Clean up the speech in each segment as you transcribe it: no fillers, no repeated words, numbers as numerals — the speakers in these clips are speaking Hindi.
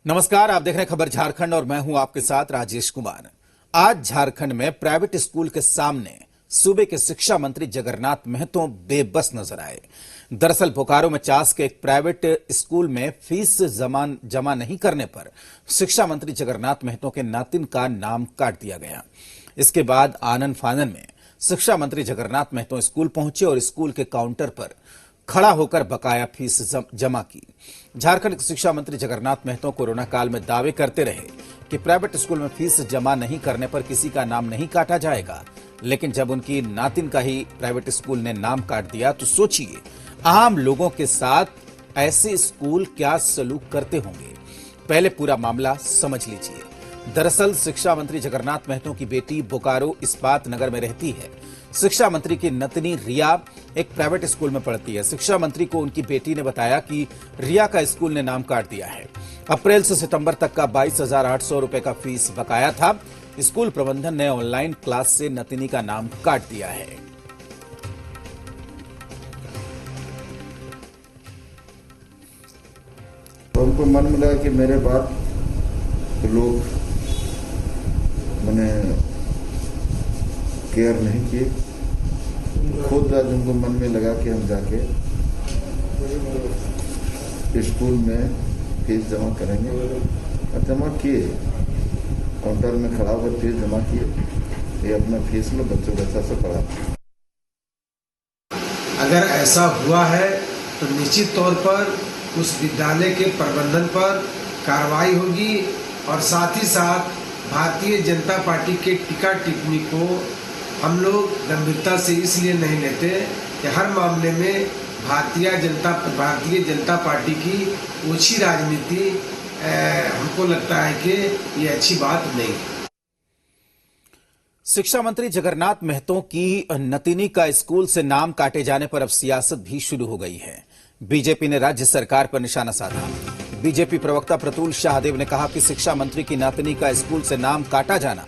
नमस्कार, आप देख रहे हैं खबर झारखंड और मैं हूं आपके साथ राजेश कुमार। आज झारखंड में प्राइवेट स्कूल के सामने सूबे के शिक्षा मंत्री जगरनाथ महतो बेबस नजर आए। दरअसल बोकारो में चास के एक प्राइवेट स्कूल में फीस जमा नहीं करने पर शिक्षा मंत्री जगरनाथ महतो के नातिन का नाम काट दिया गया। इसके बाद आनन फानन में शिक्षा मंत्री जगरनाथ महतो स्कूल पहुंचे और स्कूल के काउंटर पर खड़ा होकर बकाया फीस जमा की। झारखंड के शिक्षा मंत्री जगरनाथ महतो कोरोना काल में दावे करते रहे कि प्राइवेट स्कूल में फीस जमा नहीं करने पर किसी का नाम नहीं काटा जाएगा, लेकिन जब उनकी नातिन का ही प्राइवेट स्कूल ने नाम काट दिया तो सोचिए आम लोगों के साथ ऐसे स्कूल क्या सलूक करते होंगे। पहले पूरा मामला समझ लीजिए। दरअसल शिक्षा मंत्री जगरनाथ महतो की बेटी बोकारो इस्पात नगर में रहती है। शिक्षा मंत्री की नतनी रिया एक प्राइवेट स्कूल में पढ़ती है। शिक्षा मंत्री को उनकी बेटी ने बताया कि रिया का स्कूल ने नाम काट दिया है। अप्रैल से सितंबर तक का 22,800 रुपए का फीस बकाया था। स्कूल प्रबंधन ने ऑनलाइन क्लास से नतनी का नाम काट दिया है। तो उनको मन में लगा कि मेरे बात तो लोग मैंने केयर नहीं किए। खुद आज उनको मन में लगा कि हम जाके स्कूल में फीस जमा करेंगे और जमा किए। काउंटर में खड़ा होकर फीस जमा किए। ये अपना फीस में बच्चों को अच्छा से पढ़ा। अगर ऐसा हुआ है तो निश्चित तौर पर उस विद्यालय के प्रबंधन पर कार्रवाई होगी और साथ ही साथ भारतीय जनता पार्टी के टीका टिप्पणी को हम लोग गंभीरता से इसलिए नहीं लेते कि हर मामले में भारतीय जनता पार्टी की ओछी राजनीति हमको लगता है कि ये अच्छी बात नहीं है। शिक्षा मंत्री जगरनाथ महतो की नतिनी का स्कूल से नाम काटे जाने पर अब सियासत भी शुरू हो गई है। बीजेपी ने राज्य सरकार पर निशाना साधा। बीजेपी प्रवक्ता प्रतुल शाहदेव ने कहा कि शिक्षा मंत्री की नातिनी का स्कूल से नाम काटा जाना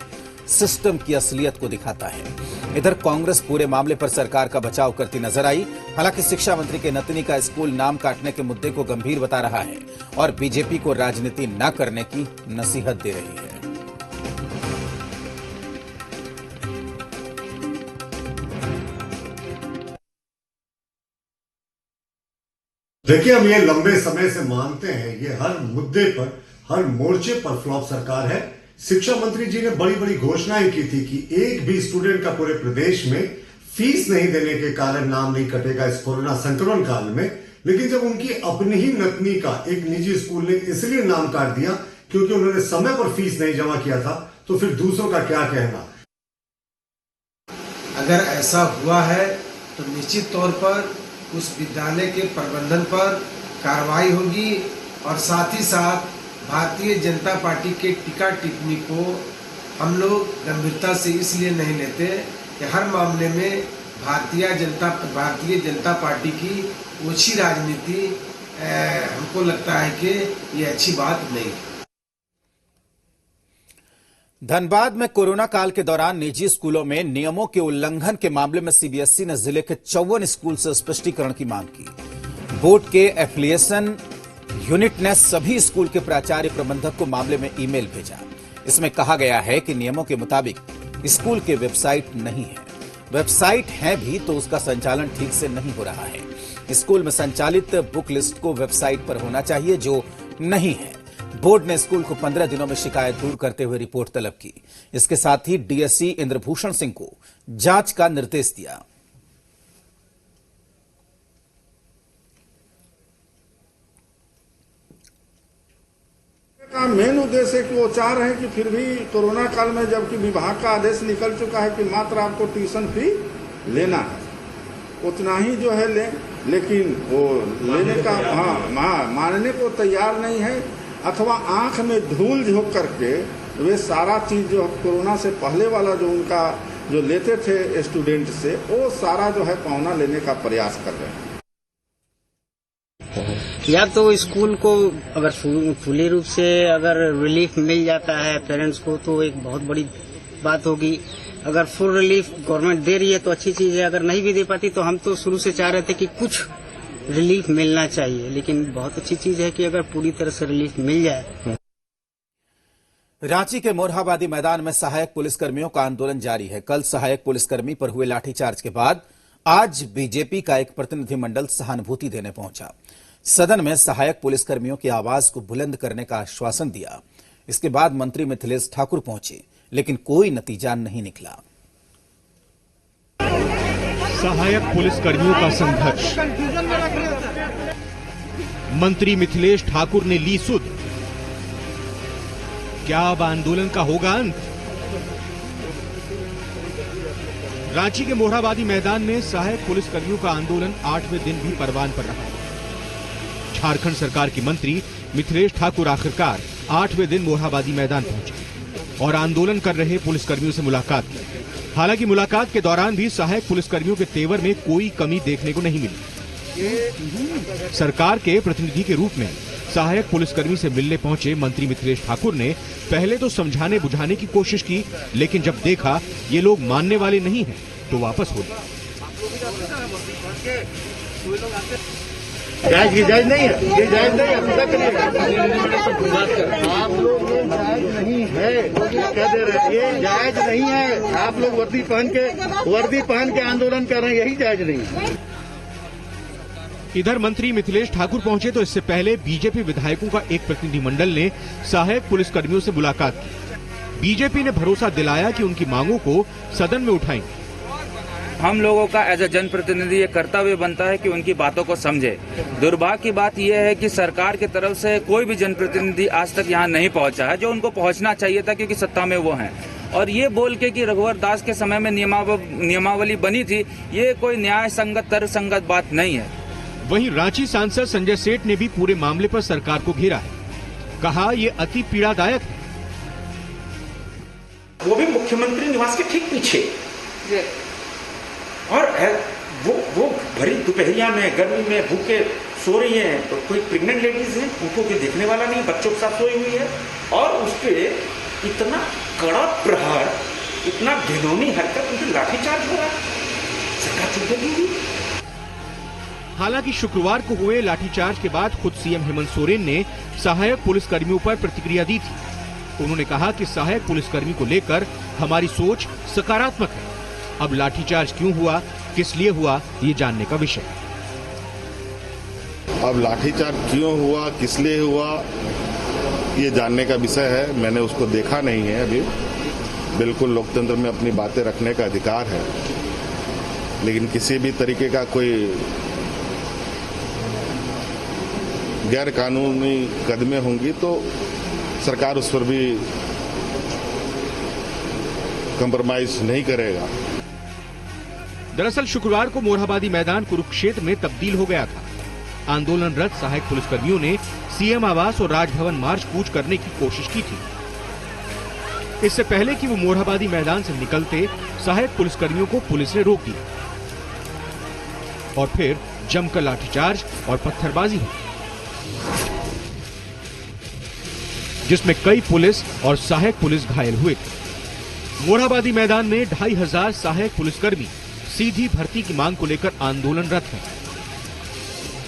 सिस्टम की असलियत को दिखाता है। इधर कांग्रेस पूरे मामले पर सरकार का बचाव करती नजर आई। हालांकि शिक्षा मंत्री के नतिनी का स्कूल नाम काटने के मुद्दे को गंभीर बता रहा है और बीजेपी को राजनीति न करने की नसीहत दे रही है। देखिए, हम ये लंबे समय से मानते हैं, ये हर मुद्दे पर, हर मोर्चे पर फ्लॉप सरकार है। शिक्षा मंत्री जी ने बड़ी बड़ी घोषणाएं की थी कि एक भी स्टूडेंट का पूरे प्रदेश में फीस नहीं देने के कारण नाम नहीं कटेगा इस कोरोना संक्रमण काल में। लेकिन जब उनकी अपनी ही नतनी का एक निजी स्कूल ने इसलिए नाम काट दिया क्योंकि उन्होंने समय पर फीस नहीं जमा किया था, तो फिर दूसरों का क्या कहना। अगर ऐसा हुआ है तो निश्चित तौर पर उस विद्यालय के प्रबंधन पर कार्रवाई होगी और साथ ही साथ भारतीय जनता पार्टी के टीका टिप्पणी को हम लोग गंभीरता से इसलिए नहीं लेते कि हर मामले में भारतीय जनता पार्टी की ओछी राजनीति हमको लगता है कि ये अच्छी बात नहीं है। धनबाद में कोरोना काल के दौरान निजी स्कूलों में नियमों के उल्लंघन के मामले में सीबीएसई ने जिले के 54 स्कूल से स्पष्टीकरण की मांग की। बोर्ड के एफिलिएशन यूनिट ने सभी स्कूल के प्राचार्य प्रबंधक को मामले में ईमेल भेजा। इसमें कहा गया है कि नियमों के मुताबिक स्कूल के वेबसाइट नहीं है, वेबसाइट है भी तो उसका संचालन ठीक से नहीं हो रहा है। स्कूल में संचालित बुक लिस्ट को वेबसाइट पर होना चाहिए, जो नहीं है। बोर्ड ने स्कूल को 15 दिनों में शिकायत दूर करते हुए रिपोर्ट तलब की। इसके साथ ही डीएसई इंद्रभूषण सिंह को जांच का निर्देश दिया। का मेन उद्देश्य है कि वो चाह रहे हैं कि फिर भी कोरोना काल में जबकि विभाग का आदेश निकल चुका है कि मात्र आपको ट्यूशन फी लेना है, उतना ही जो है लेकिन वो लेने का मानने को तैयार नहीं है, अथवा आंख में धूल झोंक करके वे सारा चीज जो कोरोना से पहले वाला जो उनका जो लेते थे स्टूडेंट से, वो सारा जो है पावना लेने का प्रयास कर रहे हैं। या तो स्कूल को अगर खुले रूप से अगर रिलीफ मिल जाता है पेरेंट्स को तो एक बहुत बड़ी बात होगी। अगर फुल रिलीफ गवर्नमेंट दे रही है तो अच्छी चीज है, अगर नहीं भी दे पाती तो हम तो शुरू से चाह रहे थे कि कुछ रिलीफ मिलना चाहिए, लेकिन बहुत अच्छी चीज है कि अगर पूरी तरह से रिलीफ मिल जाए। रांची के मोरहाबादी मैदान में सहायक पुलिसकर्मियों का आंदोलन जारी है। कल सहायक पुलिसकर्मी पर हुए लाठीचार्ज के बाद आज बीजेपी का एक प्रतिनिधिमंडल सहानुभूति देने पहुंचा। सदन में सहायक पुलिसकर्मियों की आवाज को बुलंद करने का आश्वासन दिया। इसके बाद मंत्री मिथिलेश ठाकुर पहुंचे, लेकिन कोई नतीजा नहीं निकला। सहायक पुलिसकर्मियों का संघर्ष, मंत्री मिथिलेश ठाकुर ने ली सुध। क्या अब आंदोलन का होगा अंत? रांची के मोरहाबादी मैदान में सहायक पुलिसकर्मियों का आंदोलन 8वें दिन भी परवान पर रहा। झारखंड सरकार के मंत्री मिथिलेश ठाकुर आखिरकार 8वें दिन मोरहाबादी मैदान पहुंचे और आंदोलन कर रहे पुलिसकर्मियों से मुलाकात की। हालांकि मुलाकात के दौरान भी सहायक पुलिसकर्मियों के तेवर में कोई कमी देखने को नहीं मिली। सरकार के प्रतिनिधि के रूप में सहायक पुलिसकर्मी से मिलने पहुंचे मंत्री मिथिलेश ठाकुर ने पहले तो समझाने बुझाने की कोशिश की, लेकिन जब देखा ये लोग मानने वाले नहीं हैं तो वापस हो गए। जायज नहीं है, ये जायज नहीं है। आप लोग ये जायज नहीं है, कह दे रहे ये जायज नहीं है। आप लोग वर्दी पहन के आंदोलन कर रहे हैं, यही जायज नहीं है। इधर मंत्री मिथिलेश ठाकुर पहुंचे तो इससे पहले बीजेपी विधायकों का एक प्रतिनिधिमंडल ने सहायक पुलिसकर्मियों से मुलाकात की। बीजेपी ने भरोसा दिलाया कि उनकी मांगों को सदन में उठाएंगे। हम लोगों का एज ए जनप्रतिनिधि ये कर्तव्य बनता है कि उनकी बातों को समझे। दुर्भाग्य की बात यह है कि सरकार की तरफ से कोई भी जनप्रतिनिधि आज तक यहाँ नहीं पहुंचा है, जो उनको पहुंचना चाहिए था, क्योंकि सत्ता में वो हैं। और ये बोल के कि रघुवर दास के समय में नियमावली बनी थी, ये कोई न्याय संगत तर्कसंगत बात नहीं है। वहीं रांची सांसद संजय सेठ ने भी पूरे मामले पर सरकार को घेरा है। कहा ये अति पीड़ादायक है। वो भी मुख्यमंत्री निवास के ठीक पीछे, और वो भरी दोपहरिया में गर्मी में भूखे सो रही हैं, तो कोई प्रेग्नेंट लेडीज हैं, उनको कोई देखने वाला नहीं, बच्चों के साथ सोई हुई है, और उस पे इतना कड़ा प्रहार, इतना घिनौनी हरकत, उनकी लाठीचार्ज हो रहा है। सरकार चुप होगी। हालांकि शुक्रवार को हुए लाठीचार्ज के बाद खुद सीएम हेमंत सोरेन ने सहायक पुलिसकर्मियों पर प्रतिक्रिया दी थी। उन्होंने कहा कि सहायक पुलिसकर्मी को लेकर हमारी सोच सकारात्मक है। अब लाठीचार्ज क्यों हुआ, किस लिए हुआ, ये जानने का विषय है। अब लाठीचार्ज क्यों हुआ, किस लिए हुआ, ये जानने का विषय है। मैंने उसको देखा नहीं है अभी। बिल्कुल लोकतंत्र में अपनी बातें रखने का अधिकार है, लेकिन किसी भी तरीके का कोई गैर कानूनी कदमें होंगी तो सरकार उस पर भी कंप्रोमाइज नहीं करेगा। दरअसल शुक्रवार को मोरहाबादी मैदान कुरुक्षेत्र में तब्दील हो गया था। आंदोलनरत सहायक पुलिसकर्मियों ने सीएम आवास और राजभवन मार्च कूच करने की कोशिश की थी। इससे पहले कि वो मोरहाबादी मैदान से निकलते, सहायक पुलिसकर्मियों को पुलिस ने रोक दिया और फिर जमकर लाठीचार्ज और पत्थरबाजी हुई, जिसमें कई पुलिस और सहायक पुलिस घायल हुए थे। मोरहाबादी मैदान में 2500 सहायक पुलिसकर्मी सीधी भर्ती की मांग को लेकर आंदोलनरत हैं,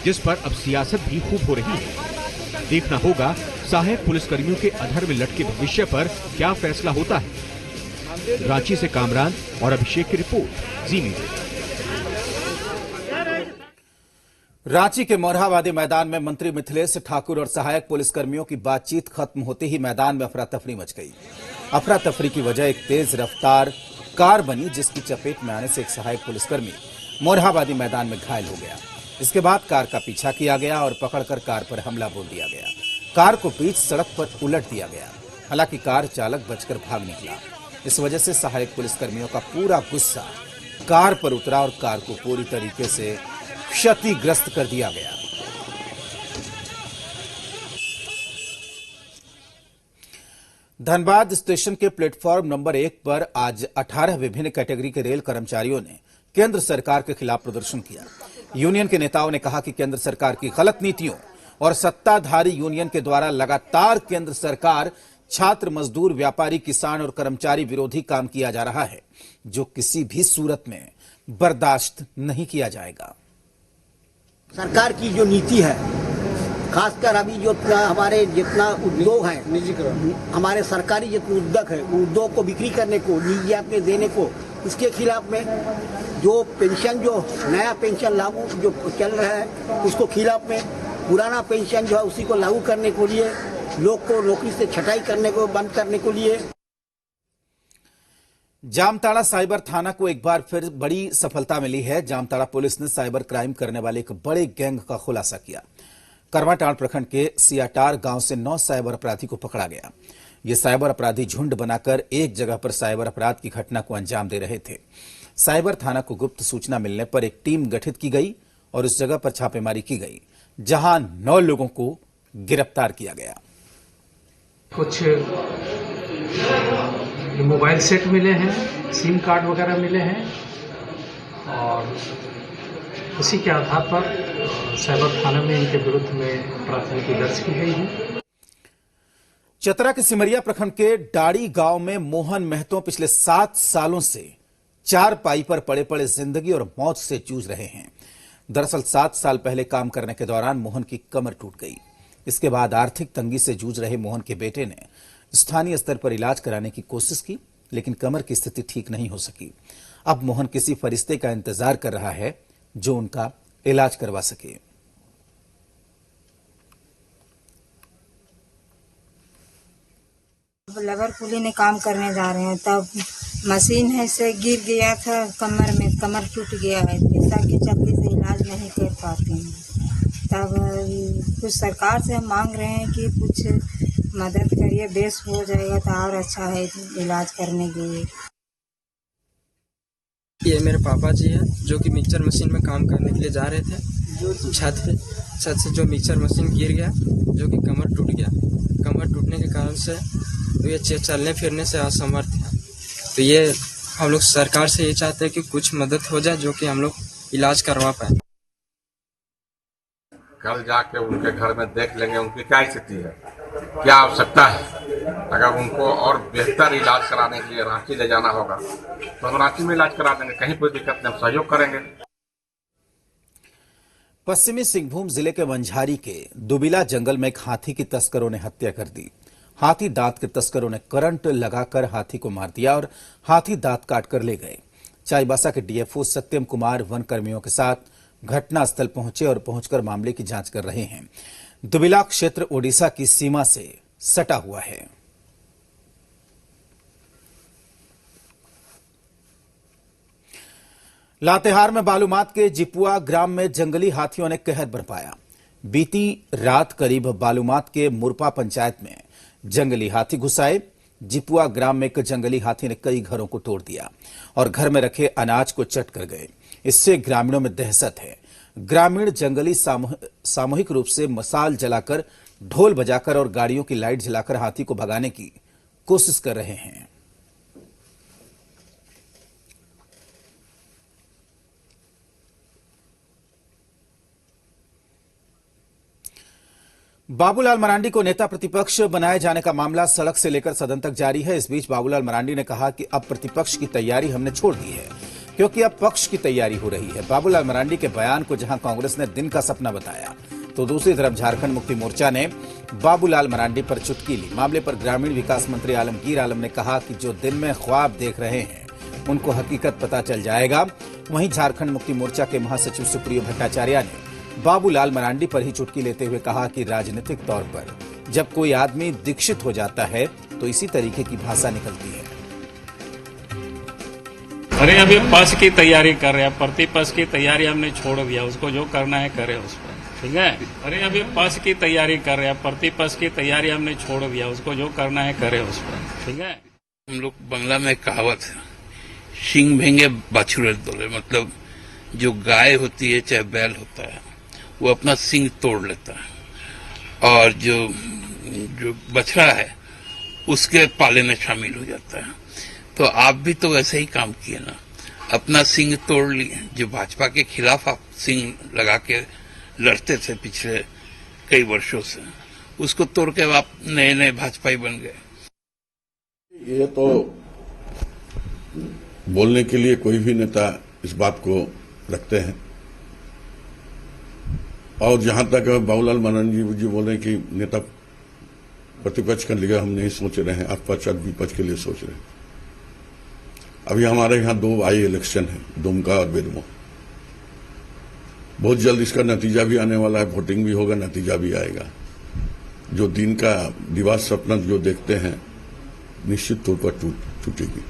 जिस पर अब सियासत भी खूब हो रही है। देखना होगा सहायक पुलिसकर्मियों के अधर में लटके भविष्य पर क्या फैसला होता है। रांची से कामरान और अभिषेक की रिपोर्ट, जी मीडिया। रांची के मोरहाबादी मैदान में मंत्री मिथिलेश ठाकुर और सहायक पुलिसकर्मियों की बातचीत खत्म होते ही मैदान में अफरा तफरी मच गई। अफरा तफरी की वजह एक तेज रफ्तार कार बनी, जिसकी चपेट में आने से एक सहायक पुलिसकर्मी मोरहाबादी मैदान में घायल हो गया। इसके बाद कार का पीछा किया गया और पकड़कर कार पर हमला बोल दिया गया। कार को बीच सड़क पर उलट दिया गया। हालांकि कार चालक बचकर भाग निकला। इस वजह से सहायक पुलिसकर्मियों का पूरा गुस्सा कार पर उतरा और कार को पूरी तरीके से क्षतिग्रस्त कर दिया गया। धनबाद स्टेशन के प्लेटफॉर्म नंबर 1 पर आज 18 विभिन्न कैटेगरी के रेल कर्मचारियों ने केंद्र सरकार के खिलाफ प्रदर्शन किया। यूनियन के नेताओं ने कहा कि केंद्र सरकार की गलत नीतियों और सत्ताधारी यूनियन के द्वारा लगातार केंद्र सरकार, छात्र, मजदूर, व्यापारी, किसान और कर्मचारी विरोधी काम किया जा रहा है, जो किसी भी सूरत में बर्दाश्त नहीं किया जाएगा। सरकार की जो नीति है खासकर अभी जो हमारे जितना उद्योग है निजीकरण, हमारे सरकारी जितने उद्योग है, उद्योग को बिक्री करने को, निजीयात में देने को, इसके खिलाफ में जो पेंशन, जो नया पेंशन लागू जो चल रहा है उसको खिलाफ में, पुराना पेंशन जो है उसी को लागू करने के लिए, लोग को नौकरी से छटाई करने को बंद करने के लिए। जामताड़ा साइबर थाना को एक बार फिर बड़ी सफलता मिली है। जामताड़ा पुलिस ने साइबर क्राइम करने वाले एक बड़े गैंग का खुलासा किया। करवाटांड़ प्रखंड के सियाटार गांव से 9 साइबर अपराधी को पकड़ा गया। ये साइबर अपराधी झुंड बनाकर एक जगह पर साइबर अपराध की घटना को अंजाम दे रहे थे। साइबर थाना को गुप्त सूचना मिलने पर एक टीम गठित की गई और उस जगह पर छापेमारी की गई, जहां 9 लोगों को गिरफ्तार किया गया। कुछ मोबाइल सेट मिले हैं, सिम कार्ड वगैरह मिले हैं और उसी के आधार पर साइबर थाने में इनके विरुद्ध में प्राथमिकी दर्ज की गई है। चतरा के सिमरिया प्रखंड के डाड़ी गांव में मोहन महतो पिछले 7 सालों से 4 पाई पर पड़े पड़े जिंदगी और मौत से जूझ रहे हैं। दरअसल 7 साल पहले काम करने के दौरान मोहन की कमर टूट गई। इसके बाद आर्थिक तंगी से जूझ रहे मोहन के बेटे ने स्थानीय स्तर पर इलाज कराने की कोशिश की, लेकिन कमर की स्थिति ठीक नहीं हो सकी। अब मोहन किसी फरिश्ते का इंतजार कर रहा है जो उनका इलाज करवा सके। लेबर कुली ने काम करने जा रहे हैं, तब मशीन है से गिर गया था कमर में, कमर टूट गया है, पैसा के चलते से इलाज नहीं कर पाते हैं। तब कुछ सरकार से हम मांग रहे हैं कि कुछ मदद करिए, बेस हो जाएगा तो और अच्छा है इलाज करने के लिए। ये मेरे पापा जी हैं जो कि मिक्सचर मशीन में काम करने के लिए जा रहे थे। छत से जो मिक्सचर मशीन गिर गया, जो कि कमर टूट गया। कमर टूटने के कारण से ये चलने फिरने से असमर्थ है। तो ये हम लोग सरकार से ये चाहते हैं कि कुछ मदद हो जाए जो कि हम लोग इलाज करवा पाए। कल जाके उनके घर में देख लेंगे उनकी क्या स्थिति है, क्या आवश्यकता है। अगर उनको और बेहतर इलाज कराने के लिए रांची ले जाना होगा तो हम रांची में इलाज करा देंगे, कहीं कोई दिक्कत नहीं, हम सहयोग करेंगे। पश्चिमी सिंहभूम जिले के मंझारी के दुबिला जंगल में एक हाथी की तस्करों ने हत्या कर दी। हाथी दांत के तस्करों ने करंट लगाकर हाथी को मार दिया और हाथी दांत काटकर ले गए। चाईबासा के डीएफओ सत्यम कुमार वन कर्मियों के साथ घटनास्थल पहुंचे और पहुंचकर मामले की जांच कर रहे हैं। दुबिला क्षेत्र ओडिशा की सीमा से सटा हुआ है। लातेहार में बालूमाथ के जिपुआ ग्राम में जंगली हाथियों ने कहर बरपाया। बीती रात करीब बालूमाथ के मुरपा पंचायत में जंगली हाथी घुस आए। जिपुआ ग्राम में एक जंगली हाथी ने कई घरों को तोड़ दिया और घर में रखे अनाज को चट कर गए। इससे ग्रामीणों में दहशत है। ग्रामीण जंगली सामूहिक रूप से मसाल जलाकर, ढोल बजाकर और गाड़ियों की लाइट जलाकर हाथी को भगाने की कोशिश कर रहे हैं। बाबूलाल मरांडी को नेता प्रतिपक्ष बनाए जाने का मामला सड़क से लेकर सदन तक जारी है। इस बीच बाबूलाल मरांडी ने कहा कि अब प्रतिपक्ष की तैयारी हमने छोड़ दी है क्योंकि अब पक्ष की तैयारी हो रही है। बाबूलाल मरांडी के बयान को जहां कांग्रेस ने दिन का सपना बताया, तो दूसरी तरफ झारखंड मुक्ति मोर्चा ने बाबूलाल मरांडी पर चुटकी ली। मामले पर ग्रामीण विकास मंत्री आलमगीर आलम ने कहा कि जो दिन में ख्वाब देख रहे हैं उनको हकीकत पता चल जाएगा। वहीं झारखंड मुक्ति मोर्चा के महासचिव सुप्रियो भट्टाचार्य ने बाबूलाल मरांडी पर ही चुटकी लेते हुए कहा कि राजनीतिक तौर पर जब कोई आदमी दीक्षित हो जाता है तो इसी तरीके की भाषा निकलती है। अरे अभी पक्ष की तैयारी कर रहे हैं, प्रतिपक्ष की तैयारी हमने छोड़ दिया, उसको जो करना है करे उस पर, ठीक है। अरे अभी पक्ष की तैयारी कर रहे हैं, प्रतिपक्ष की तैयारी हमने छोड़ दिया, उसको जो करना है करे उस पर, ठीक है। हम लोग बांग्ला में कहावत है, सिंग भेंगे बाछुरे दोले, मतलब जो गाय होती है चाहे बैल होता है वो अपना सिंग तोड़ लेता है और जो बछड़ा है उसके पाले में शामिल हो जाता है। तो आप भी तो वैसे ही काम किए ना, अपना सिंग तोड़ लिए। जो भाजपा के खिलाफ आप सिंग लगा के लड़ते थे पिछले कई वर्षों से, उसको तोड़ के आप नए नए भाजपाई बन गए। ये तो बोलने के लिए कोई भी नेता इस बात को रखते हैं और जहां तक बाबूलाल मरांडी जी बोले कि नेता प्रतिपक्ष का लिए हम नहीं सोच रहे हैं, आप पक्ष विपक्ष के लिए सोच रहे हैं। अभी हमारे यहाँ 2 बाई इलेक्शन है, दुमका और बेरमो। बहुत जल्द इसका नतीजा भी आने वाला है, वोटिंग भी होगा, नतीजा भी आएगा। जो दिन का दिवा सपना जो देखते हैं निश्चित तौर पर टूटेगी।